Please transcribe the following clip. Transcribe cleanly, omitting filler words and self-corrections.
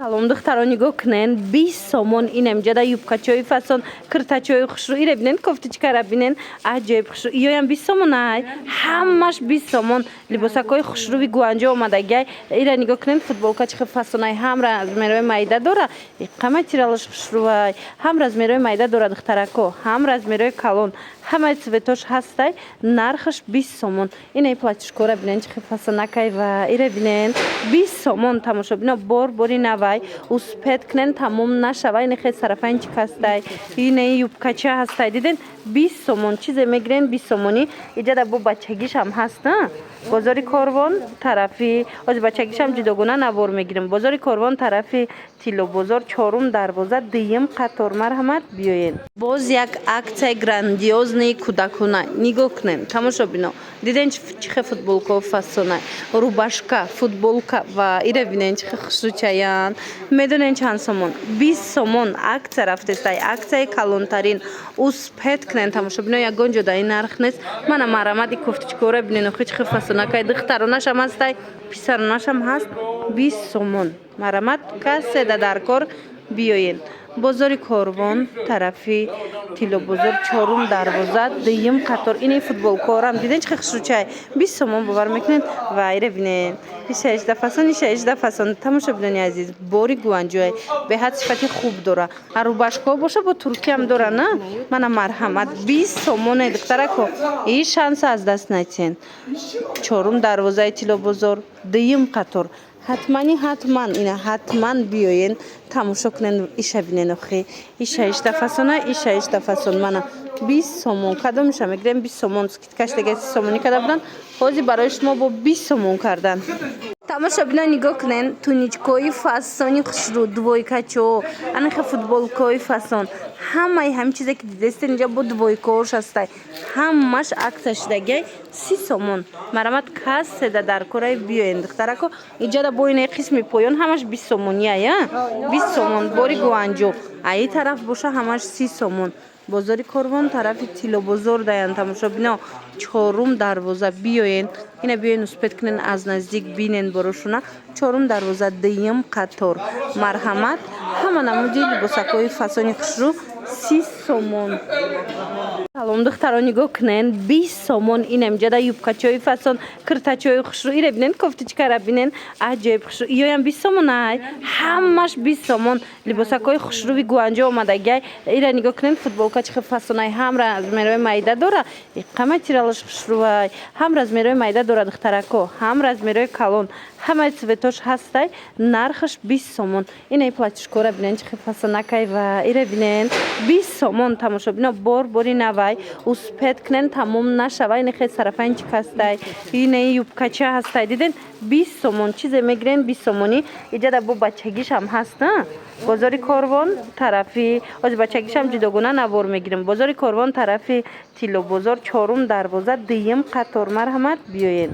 Салом духтаро нигоҳ кунед 20 сомон инам ҷада юбкачои фасон киртачои хушрӯ ире бинен кофтичкара бинен аҷоиб хушрӯ иёям 20 сомон ай ҳамаш 20 сомон либосакои хушрӯви гуанҷо омадагиай ира нигоҳ кунед футболка чихе фасонай ҳам размерои майда дора иқаматиралаш хушрӯвай ҳам размерои майда дора духтарако ҳам размерои калон ҳамаи цветош ҳастай нархаш 20 сомон инаи платишкора бинен чихе фасонакай ва ире бинен 20 сомон тамошобино бори навай успед кунен тамом нашава ини хе сарафанчик ҳастай инаи юбкача ҳастай диден 20 сомон чизе мегирен 20 сомонӣ иҷада бо бачагишам ҳаст бозори корвон тарафи ози бачагишам ҷудогона навор мегирем бозори корвон тарафи тилло бозор чорум дарвоза дуюм қатор марҳамат биёен боз як аксияи грандиозни кӯдакона нигоҳ кунем тамошобино диден чихе футболкао фасонай рубашка футболка ва ире бинен чихе хушрӯчаян медонен чанд сомон 20 сомон аксия рафтестай аксияи калонтарин успед кунен тамошобино ягон ҷода ин нарх нест мана марҳамати кофтичкора бинен охи чихе фасонакай духтаронашам ҳастай писаронашам ҳаст 20 сомон марҳамат касседа дар кор биёен бозори корвон тарафи тилло бозор чорум дарвоза дуюм қатор ини футболкорам диден чихе хушрӯчай 20 сомон бовар мекунед ва ире бинен иша фасон тамошо бидони азиз бори гуанҷоай беҳад сифати хуб дора рубашкао боша бо туркиам дора на мана марҳамат 20 сомоне духтарако и шанса аз даст надиҳен чорум дарвозаи тилло бозор дуюм қатор ҳатман ина ҳатман биёен тамошо кунен иша бинен охи иша фасон мана 20 сомон кадомиша мегирем 20 сомон скидкаш дега 30 сомонӣ када будан ҳозир барои шумо бо 20 сомон кардан тамошобино нигоҳ кунен туничкои фасони хушрӯ двойкачо анахе футболкаои фасон ҳамаи ҳамин чизе ки дидестен инҷа бо двойкаош ҳастай ҳамаш аксия шидагиай 30 сомон марҳамат касседа дар кораи биёен духтарако иҷада бо инаи қисми поён ҳамаш 20 сомониай 20 сомон бори гуанҷо аи тараф боша ҳамаш 30 сомон бозори корвон тарафи тилло бозор даян тамошобино чорум дарвоза биёен ина биёен успед кунен аз наздик бинен борошуна чорум дарвоза дуюм қатор марҳамат ҳама намуди либосакои фасони хушрӯ 30 сомон салом духтаро нигоҳ кунен 20 сомон инам ҷада юбкачои фасон киртачои хушрӯ ире бинен кофтичкара бинен аҷоиб хушрӯ иёям 20 сомон ай ҳамаш 20 сомон либосакои хушрӯви гуанҷо омадагиай ира нигоҳ кунен футболка чихе фасонай ҳам размерои майда дора иқаматиралаш хушрӯвай ҳам размерои майда дора духтарако ҳам размерои калон ҳамаи цветош ҳастай нархаш 20 сомон инаи платишкора бинен чихе фасонакай ва ире бинен 20 сомон тамошобино бори навай успед кунен тамом нашава ини хе сарафанчик ҳастай инаи юбкача ҳастай диден 20 сомон чизе мегирен 20 сомонӣ иҷада бо бачагишам ҳаст бозори корвон тарафи ози бачагишам ҷудогона навор мегирем бозори корвон тарафи тилло бозор чорум дарвоза дуюм қатор марҳамат биёен